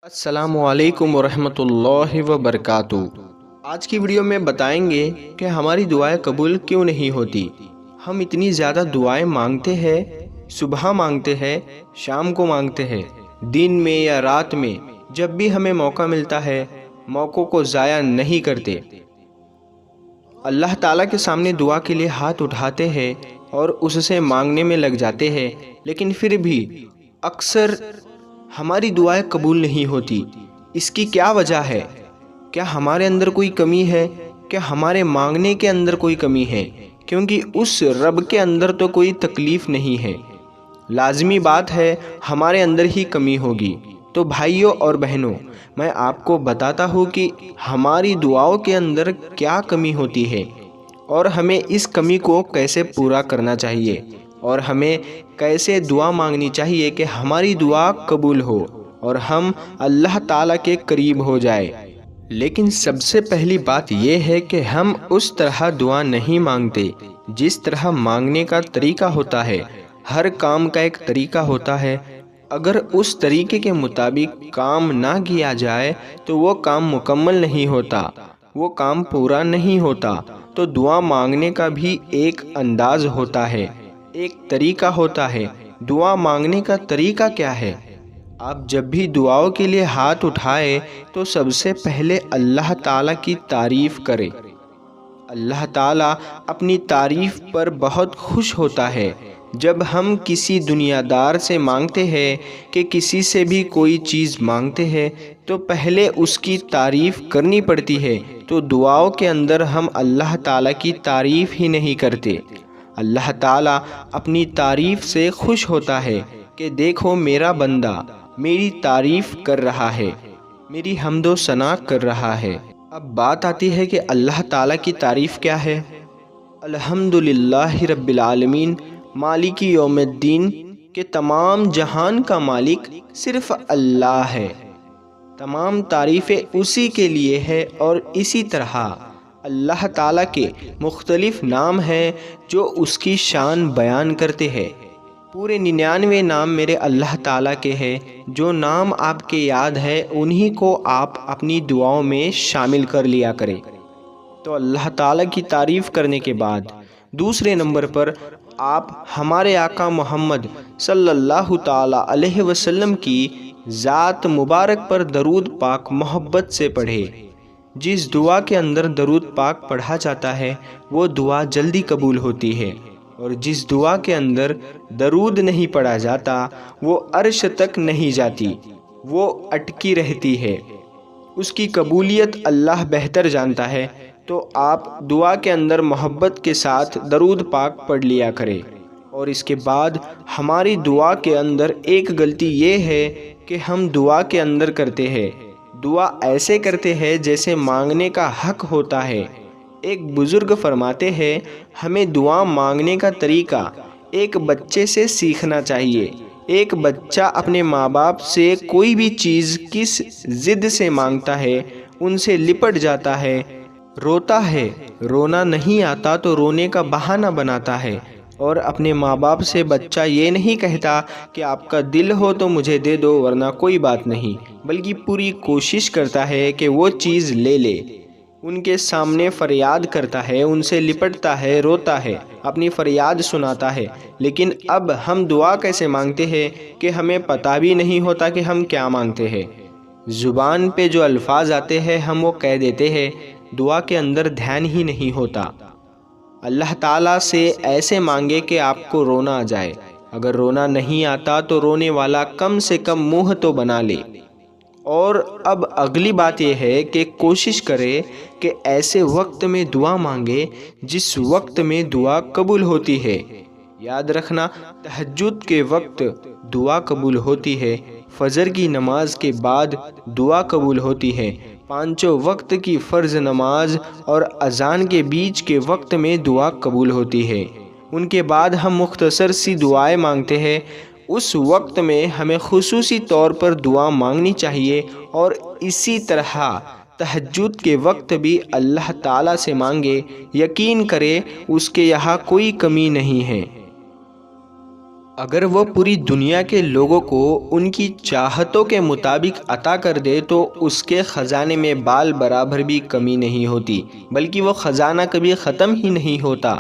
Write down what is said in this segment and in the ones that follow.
السلام علیکم ورحمۃ اللہ وبرکاتہ۔ آج کی ویڈیو میں بتائیں گے کہ ہماری دعائیں قبول کیوں نہیں ہوتی۔ ہم اتنی زیادہ دعائیں مانگتے ہیں، صبح مانگتے ہیں، شام کو مانگتے ہیں، دن میں یا رات میں، جب بھی ہمیں موقع ملتا ہے موقعوں کو ضائع نہیں کرتے۔ اللہ تعالیٰ کے سامنے دعا کے لیے ہاتھ اٹھاتے ہیں اور اس سے مانگنے میں لگ جاتے ہیں، لیکن پھر بھی اکثر ہماری دعائیں قبول نہیں ہوتی۔ اس کی کیا وجہ ہے؟ کیا ہمارے اندر کوئی کمی ہے؟ کیا ہمارے مانگنے کے اندر کوئی کمی ہے؟ کیونکہ اس رب کے اندر تو کوئی تکلیف نہیں ہے، لازمی بات ہے ہمارے اندر ہی کمی ہوگی۔ تو بھائیوں اور بہنوں، میں آپ کو بتاتا ہوں کہ ہماری دعاؤں کے اندر کیا کمی ہوتی ہے اور ہمیں اس کمی کو کیسے پورا کرنا چاہیے، اور ہمیں کیسے دعا مانگنی چاہیے کہ ہماری دعا قبول ہو اور ہم اللہ تعالیٰ کے قریب ہو جائے۔ لیکن سب سے پہلی بات یہ ہے کہ ہم اس طرح دعا نہیں مانگتے جس طرح مانگنے کا طریقہ ہوتا ہے۔ ہر کام کا ایک طریقہ ہوتا ہے، اگر اس طریقے کے مطابق کام نہ کیا جائے تو وہ کام مکمل نہیں ہوتا، وہ کام پورا نہیں ہوتا۔ تو دعا مانگنے کا بھی ایک انداز ہوتا ہے، ایک طریقہ ہوتا ہے۔ دعا مانگنے کا طریقہ کیا ہے؟ آپ جب بھی دعاؤں کے لیے ہاتھ اٹھائے تو سب سے پہلے اللہ تعالیٰ کی تعریف کرے۔ اللہ تعالیٰ اپنی تعریف پر بہت خوش ہوتا ہے۔ جب ہم کسی دنیا دار سے مانگتے ہیں کہ کسی سے بھی کوئی چیز مانگتے ہیں تو پہلے اس کی تعریف کرنی پڑتی ہے۔ تو دعاؤں کے اندر ہم اللہ تعالیٰ کی تعریف ہی نہیں کرتے۔ اللہ تعالیٰ اپنی تعریف سے خوش ہوتا ہے کہ دیکھو میرا بندہ میری تعریف کر رہا ہے، میری حمد و ثنا کر رہا ہے۔ اب بات آتی ہے کہ اللہ تعالیٰ کی تعریف کیا ہے۔ الحمدللہ رب العالمین مالک یوم الدین، کہ تمام جہان کا مالک صرف اللہ ہے، تمام تعریفیں اسی کے لیے ہے۔ اور اسی طرح اللہ تعالیٰ کے مختلف نام ہیں جو اس کی شان بیان کرتے ہیں۔ پورے 99 نام میرے اللہ تعالیٰ کے ہیں۔ جو نام آپ کے یاد ہے انہی کو آپ اپنی دعاؤں میں شامل کر لیا کریں۔ تو اللہ تعالیٰ کی تعریف کرنے کے بعد دوسرے نمبر پر آپ ہمارے آقا محمد صلی اللہ تعالیٰ علیہ وسلم کی ذات مبارک پر درود پاک محبت سے پڑھے۔ جس دعا کے اندر درود پاک پڑھا جاتا ہے وہ دعا جلدی قبول ہوتی ہے، اور جس دعا کے اندر درود نہیں پڑھا جاتا وہ عرش تک نہیں جاتی، وہ اٹکی رہتی ہے۔ اس کی قبولیت اللہ بہتر جانتا ہے۔ تو آپ دعا کے اندر محبت کے ساتھ درود پاک پڑھ لیا کریں۔ اور اس کے بعد ہماری دعا کے اندر ایک غلطی یہ ہے کہ ہم دعا کے اندر کرتے ہیں، دعا ایسے کرتے ہیں جیسے مانگنے کا حق ہوتا ہے۔ ایک بزرگ فرماتے ہیں ہمیں دعا مانگنے کا طریقہ ایک بچے سے سیکھنا چاہیے۔ ایک بچہ اپنے ماں باپ سے کوئی بھی چیز کس ضد سے مانگتا ہے، ان سے لپٹ جاتا ہے، روتا ہے، رونا نہیں آتا تو رونے کا بہانہ بناتا ہے۔ اور اپنے ماں باپ سے بچہ یہ نہیں کہتا کہ آپ کا دل ہو تو مجھے دے دو ورنہ کوئی بات نہیں، بلکہ پوری کوشش کرتا ہے کہ وہ چیز لے لے۔ ان کے سامنے فریاد کرتا ہے، ان سے لپٹتا ہے، روتا ہے، اپنی فریاد سناتا ہے۔ لیکن اب ہم دعا کیسے مانگتے ہیں کہ ہمیں پتہ بھی نہیں ہوتا کہ ہم کیا مانگتے ہیں۔ زبان پہ جو الفاظ آتے ہیں ہم وہ کہہ دیتے ہیں، دعا کے اندر دھیان ہی نہیں ہوتا۔ اللہ تعالیٰ سے ایسے مانگے کہ آپ کو رونا آ جائے۔ اگر رونا نہیں آتا تو رونے والا کم سے کم منہ تو بنا لے۔ اور اب اگلی بات یہ ہے کہ کوشش کرے کہ ایسے وقت میں دعا مانگے جس وقت میں دعا قبول ہوتی ہے۔ یاد رکھنا، تہجد کے وقت دعا قبول ہوتی ہے، فجر کی نماز کے بعد دعا قبول ہوتی ہے، پانچوں وقت کی فرض نماز اور اذان کے بیچ کے وقت میں دعا قبول ہوتی ہے۔ ان کے بعد ہم مختصر سی دعائیں مانگتے ہیں۔ اس وقت میں ہمیں خصوصی طور پر دعا مانگنی چاہیے، اور اسی طرح تہجد کے وقت بھی اللہ تعالیٰ سے مانگے۔ یقین کرے اس کے یہاں کوئی کمی نہیں ہے۔ اگر وہ پوری دنیا کے لوگوں کو ان کی چاہتوں کے مطابق عطا کر دے تو اس کے خزانے میں بال برابر بھی کمی نہیں ہوتی، بلکہ وہ خزانہ کبھی ختم ہی نہیں ہوتا۔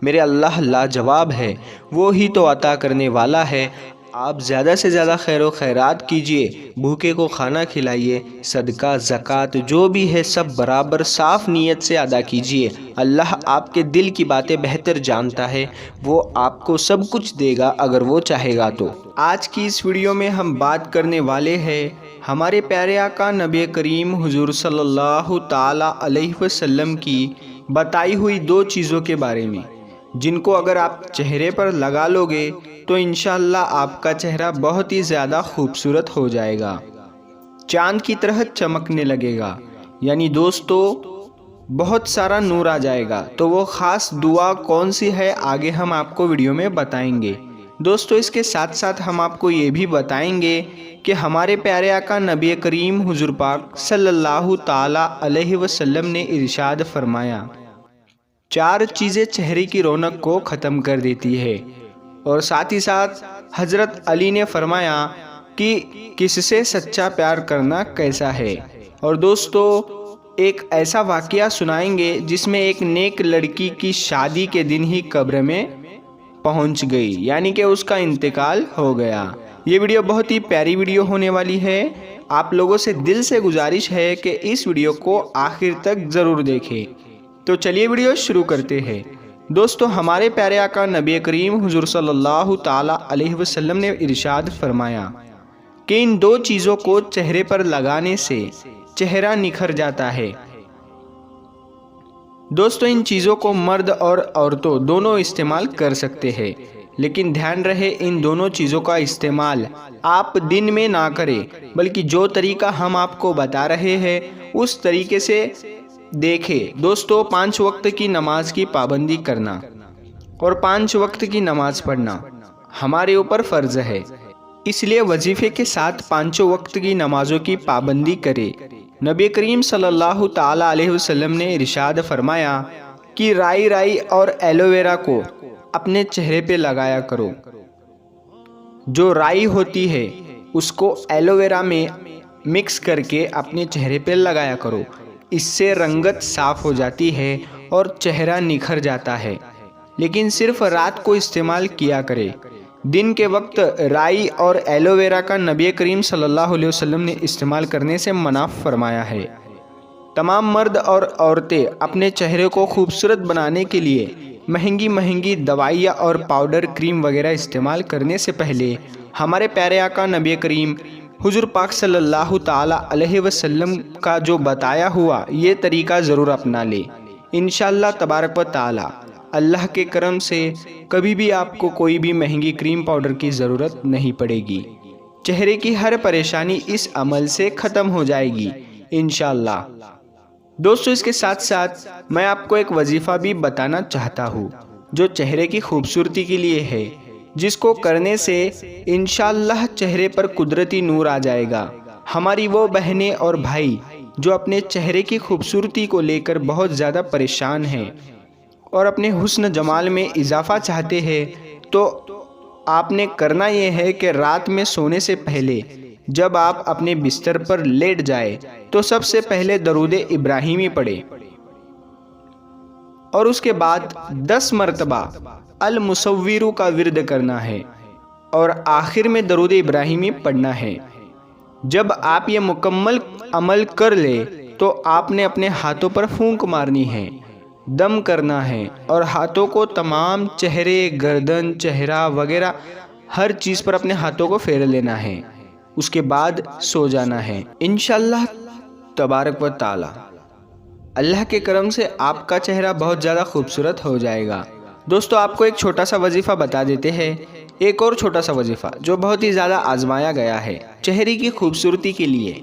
میرے اللہ لاجواب ہے، وہ ہی تو عطا کرنے والا ہے۔ آپ زیادہ سے زیادہ خیر و خیرات کیجئے، بھوکے کو کھانا کھلائیے، صدقہ زکوٰۃ جو بھی ہے سب برابر صاف نیت سے ادا کیجئے۔ اللہ آپ کے دل کی باتیں بہتر جانتا ہے، وہ آپ کو سب کچھ دے گا اگر وہ چاہے گا تو۔ آج کی اس ویڈیو میں ہم بات کرنے والے ہیں ہمارے پیارے آقا نبی کریم حضور صلی اللہ تعالی علیہ وسلم کی بتائی ہوئی 2 چیزوں کے بارے میں، جن کو اگر آپ چہرے پر لگا لو گے تو انشاءاللہ آپ کا چہرہ بہت ہی زیادہ خوبصورت ہو جائے گا، چاند کی طرح چمکنے لگے گا، یعنی دوستو بہت سارا نور آ جائے گا۔ تو وہ خاص دعا کون سی ہے آگے ہم آپ کو ویڈیو میں بتائیں گے۔ دوستو اس کے ساتھ ساتھ ہم آپ کو یہ بھی بتائیں گے کہ ہمارے پیارے آقا نبی کریم حضور پاک صلی اللہ تعالی علیہ وسلم نے ارشاد فرمایا، 4 چیزیں چہرے کی رونق کو ختم کر دیتی ہے۔ اور ساتھ ہی ساتھ حضرت علی نے فرمایا کہ کس سے سچا پیار کرنا کیسا ہے۔ اور دوستو ایک ایسا واقعہ سنائیں گے جس میں ایک نیک لڑکی کی شادی کے دن ہی قبر میں پہنچ گئی، یعنی کہ اس کا انتقال ہو گیا۔ یہ ویڈیو بہت ہی پیاری ویڈیو ہونے والی ہے، آپ لوگوں سے دل سے گزارش ہے کہ اس ویڈیو کو آخر تک ضرور دیکھیں۔ تو چلیے ویڈیو شروع کرتے ہیں۔ دوستو ہمارے پیارے آقا نبی کریم حضور صلی اللہ تعالی علیہ وسلم نے ارشاد فرمایا کہ ان 2 چیزوں کو چہرے پر لگانے سے چہرہ نکھر جاتا ہے۔ دوستو ان چیزوں کو مرد اور عورتوں دونوں استعمال کر سکتے ہیں، لیکن دھیان رہے ان دونوں چیزوں کا استعمال آپ دن میں نہ کریں، بلکہ جو طریقہ ہم آپ کو بتا رہے ہیں اس طریقے سے دیکھیں۔ دوستو 5 وقت کی نماز کی پابندی کرنا اور 5 وقت کی نماز پڑھنا ہمارے اوپر فرض ہے، اس لیے وظیفے کے ساتھ 5 وقت کی نمازوں کی پابندی کرے۔ نبی کریم صلی اللہ تعالی علیہ وسلم نے ارشاد فرمایا کہ رائی اور ایلو ویرا کو اپنے چہرے پہ لگایا کرو۔ جو رائی ہوتی ہے اس کو ایلو ویرا میں مکس کر کے اپنے چہرے پہ لگایا کرو، اس سے رنگت صاف ہو جاتی ہے اور چہرہ نکھر جاتا ہے، لیکن صرف رات کو استعمال کیا کرے۔ دن کے وقت رائی اور ایلو ویرا کا نبی کریم صلی اللہ علیہ وسلم نے استعمال کرنے سے منع فرمایا ہے۔ تمام مرد اور عورتیں اپنے چہرے کو خوبصورت بنانے کے لیے مہنگی دوائیاں اور پاؤڈر کریم وغیرہ استعمال کرنے سے پہلے ہمارے پیارے آقا نبی کریم حضور پاک صلی اللہ تعالی علیہ وسلم کا جو بتایا ہوا یہ طریقہ ضرور اپنا لے۔ انشاءاللہ تبارک و تعالی اللہ کے کرم سے کبھی بھی آپ کو کوئی بھی مہنگی کریم پاؤڈر کی ضرورت نہیں پڑے گی، چہرے کی ہر پریشانی اس عمل سے ختم ہو جائے گی انشاءاللہ۔ دوستو اس کے ساتھ ساتھ میں آپ کو ایک وظیفہ بھی بتانا چاہتا ہوں جو چہرے کی خوبصورتی کے لیے ہے، جس کو کرنے سے انشاءاللہ چہرے پر قدرتی نور آ جائے گا۔ ہماری وہ بہنیں اور بھائی جو اپنے چہرے کی خوبصورتی کو لے کر بہت زیادہ پریشان ہیں اور اپنے حسن جمال میں اضافہ چاہتے ہیں، تو آپ نے کرنا یہ ہے کہ رات میں سونے سے پہلے جب آپ اپنے بستر پر لیٹ جائے تو سب سے پہلے درود ابراہیمی پڑھیں اور اس کے بعد 10 مرتبہ المصور کا ورد کرنا ہے اور آخر میں درود ابراہیمی پڑھنا ہے۔ جب آپ یہ مکمل عمل کر لے تو آپ نے اپنے ہاتھوں پر پھونک مارنی ہے، دم کرنا ہے اور ہاتھوں کو تمام چہرے، گردن، چہرہ وغیرہ ہر چیز پر اپنے ہاتھوں کو پھیر لینا ہے، اس کے بعد سو جانا ہے۔ انشاءاللہ تبارک و تعالی اللہ کے کرم سے آپ کا چہرہ بہت زیادہ خوبصورت ہو جائے گا۔ دوستو آپ کو ایک چھوٹا سا وظیفہ بتا دیتے ہیں، ایک اور چھوٹا سا وظیفہ جو بہت ہی زیادہ آزمایا گیا ہے چہرے کی خوبصورتی کے لیے۔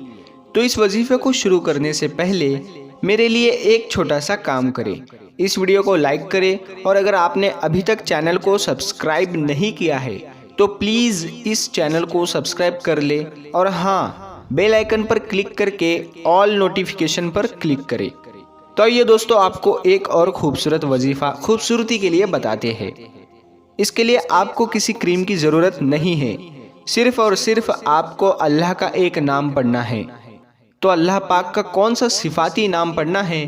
تو اس وظیفے کو شروع کرنے سے پہلے میرے لیے ایک چھوٹا سا کام کریں، اس ویڈیو کو لائک کریں، اور اگر آپ نے ابھی تک چینل کو سبسکرائب نہیں کیا ہے تو پلیز اس چینل کو سبسکرائب کر لیں، اور ہاں بیل آئیکن پر کلک کر کے آل نوٹیفیکیشن پر کلک کریں۔ تو یہ دوستو آپ کو ایک اور خوبصورت وظیفہ خوبصورتی کے لیے بتاتے ہیں۔ اس کے لیے آپ کو کسی کریم کی ضرورت نہیں ہے، صرف اور صرف آپ کو اللہ کا ایک نام پڑھنا ہے۔ تو اللہ پاک کا کون سا صفاتی نام پڑھنا ہے،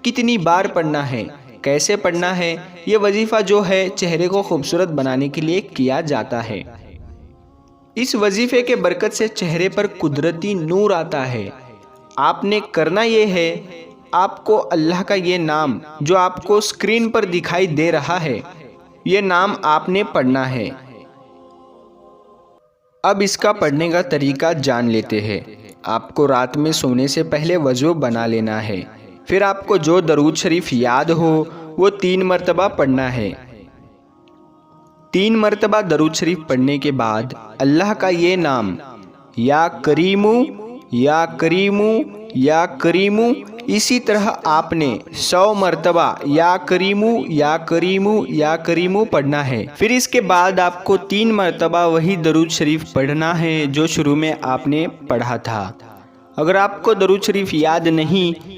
کتنی بار پڑھنا ہے، کیسے پڑھنا ہے، یہ وظیفہ جو ہے چہرے کو خوبصورت بنانے کے لیے کیا جاتا ہے۔ اس وظیفے کے برکت سے چہرے پر قدرتی نور آتا ہے۔ آپ نے کرنا یہ ہے، آپ کو اللہ کا یہ نام جو آپ کو اسکرین پر دکھائی دے رہا ہے، یہ نام آپ نے پڑھنا ہے۔ اب اس کا پڑھنے کا طریقہ جان لیتے ہیں۔ آپ کو رات میں سونے سے پہلے وضو بنا لینا ہے، پھر آپ کو جو درود شریف یاد ہو وہ 3 مرتبہ پڑھنا ہے۔ 3 مرتبہ درود شریف پڑھنے کے بعد اللہ کا یہ نام یا کریمو یا کریمو یا کریمو، اسی طرح آپ نے 100 مرتبہ یا کریمو یا کریمو یا کریمو پڑھنا ہے۔ پھر اس کے بعد آپ کو 3 مرتبہ وہی درود شریف پڑھنا ہے جو شروع میں آپ نے پڑھا تھا۔ اگر آپ کو درود شریف یاد نہیں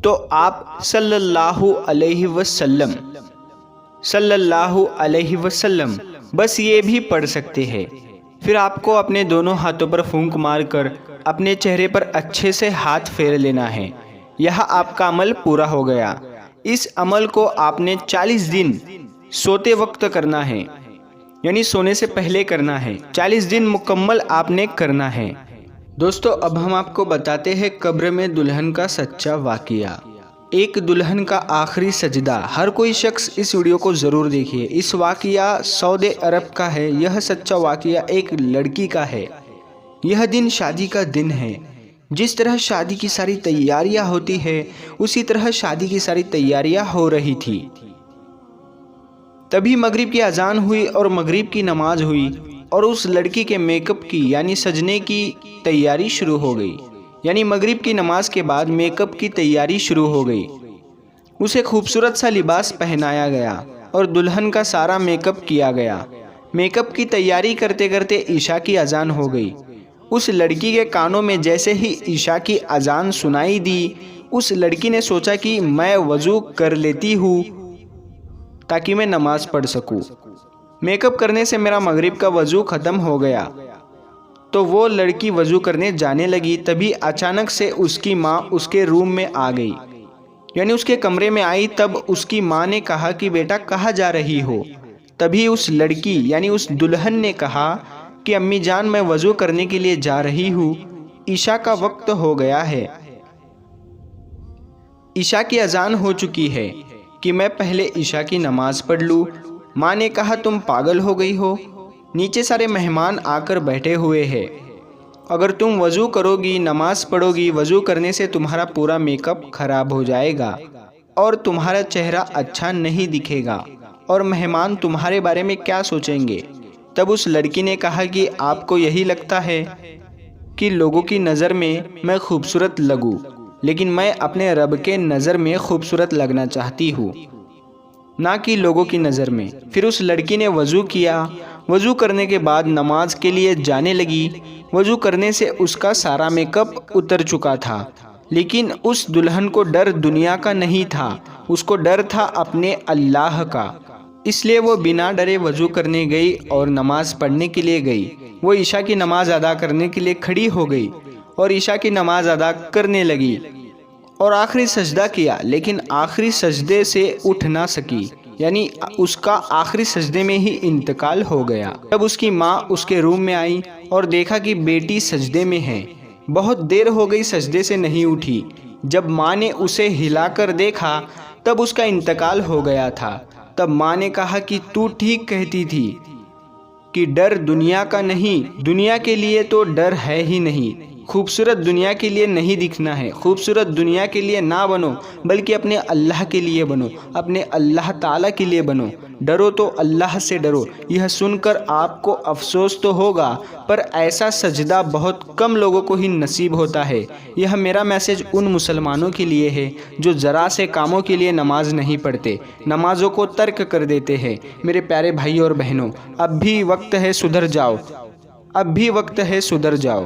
تو آپ صلی اللہ علیہ وسلم بس یہ بھی پڑھ سکتے ہیں۔ پھر آپ کو اپنے دونوں ہاتھوں پر پھونک مار کر اپنے چہرے پر اچھے سے ہاتھ پھیر لینا ہے۔ یہاں آپ کا عمل پورا ہو گیا۔ اس عمل کو آپ نے 40 دن سوتے وقت کرنا ہے، یعنی سونے سے پہلے کرنا ہے۔ 40 دن مکمل آپ نے کرنا ہے۔ دوستو، اب ہم آپ کو بتاتے ہیں قبر میں دلہن کا سچا واقعہ۔ ایک دلہن کا آخری سجدہ۔ ہر کوئی شخص اس ویڈیو کو ضرور دیکھیے۔ اس واقعہ سعودی عرب کا ہے۔ یہ سچا واقعہ ایک لڑکی کا ہے۔ یہ دن شادی کا دن ہے۔ جس طرح شادی کی ساری تیاریاں ہوتی ہے اسی طرح شادی کی ساری تیاریاں ہو رہی تھی۔ تبھی مغرب کی اذان ہوئی اور مغرب کی نماز ہوئی اور اس لڑکی کے میک اپ کی یعنی سجنے کی تیاری شروع ہو گئی۔ یعنی مغرب کی نماز کے بعد میک اپ کی تیاری شروع ہو گئی۔ اسے خوبصورت سا لباس پہنایا گیا اور دلہن کا سارا میک اپ کیا گیا۔ میک اپ کی تیاری کرتے کرتے عشاء کی اذان ہو گئی۔ اس لڑکی کے کانوں میں جیسے ہی عشاء کی اذان سنائی دی، اس لڑکی نے سوچا کہ میں وضو کر لیتی ہوں تاکہ میں نماز پڑھ سکوں۔ میک اپ کرنے سے میرا مغرب کا وضو ختم ہو گیا۔ تو وہ لڑکی وضو کرنے جانے لگی، تبھی اچانک سے اس کی ماں اس کے روم میں آ گئی، یعنی اس کے کمرے میں آئی۔ تب اس کی ماں نے کہا کہ بیٹا کہاں جا رہی ہو؟ تبھی اس لڑکی یعنی اس دلہن نے کہا کہ امی جان میں وضو کرنے کے لیے جا رہی ہوں، عشاء کا وقت ہو گیا ہے، عشاء کی اذان ہو چکی ہے کہ میں پہلے عشاء کی نماز پڑھ لوں۔ ماں نے کہا تم پاگل ہو گئی ہو، نیچے سارے مہمان آ کر بیٹھے ہوئے ہیں، اگر تم وضو کرو گی نماز پڑھو گی، وضو کرنے سے تمہارا پورا میک اپ خراب ہو جائے گا اور تمہارا چہرہ اچھا نہیں دکھے گا اور مہمان تمہارے بارے میں کیا سوچیں گے؟ تب اس لڑکی نے کہا کہ آپ کو یہی لگتا ہے کہ لوگوں کی نظر میں خوبصورت لگوں، لیکن میں اپنے رب کے نظر میں خوبصورت لگنا چاہتی ہوں، نہ کہ لوگوں کی نظر میں۔ پھر اس لڑکی نے وضو کیا۔ وضو کرنے کے بعد نماز کے لیے جانے لگی۔ وضو کرنے سے اس کا سارا میک اپ اتر چکا تھا، لیکن اس دلہن کو ڈر دنیا کا نہیں تھا، اس کو ڈر تھا اپنے اللہ کا۔ اس لیے وہ بنا ڈرے وضو کرنے گئی اور نماز پڑھنے کے لیے گئی۔ وہ عشاء کی نماز ادا کرنے کے لیے کھڑی ہو گئی اور عشاء کی نماز ادا کرنے لگی اور آخری سجدہ کیا، لیکن آخری سجدے سے اٹھ نہ سکی، یعنی اس کا آخری سجدے میں ہی انتقال ہو گیا۔ تب اس کی ماں اس کے روم میں آئی اور دیکھا کہ بیٹی سجدے میں ہے۔ بہت دیر ہو گئی سجدے سے نہیں اٹھی۔ جب ماں نے اسے ہلا کر دیکھا تب اس کا انتقال ہو گیا تھا۔ تب ماں نے کہا کہ تو ٹھیک کہتی تھی کہ ڈر دنیا کا نہیں، دنیا کے لیے تو ڈر ہے ہی نہیں۔ خوبصورت دنیا کے لیے نہیں دکھنا ہے، خوبصورت دنیا کے لیے نہ بنو بلکہ اپنے اللہ کے لیے بنو، اپنے اللہ تعالیٰ کے لیے بنو۔ ڈرو تو اللہ سے ڈرو۔ یہ سن کر آپ کو افسوس تو ہوگا، پر ایسا سجدہ بہت کم لوگوں کو ہی نصیب ہوتا ہے۔ یہ میرا میسج ان مسلمانوں کے لیے ہے جو ذرا سے کاموں کے لیے نماز نہیں پڑھتے، نمازوں کو ترک کر دیتے ہیں۔ میرے پیارے بھائی اور بہنوں، اب بھی وقت ہے سدھر جاؤ، اب بھی وقت ہے سدھر جاؤ۔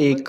1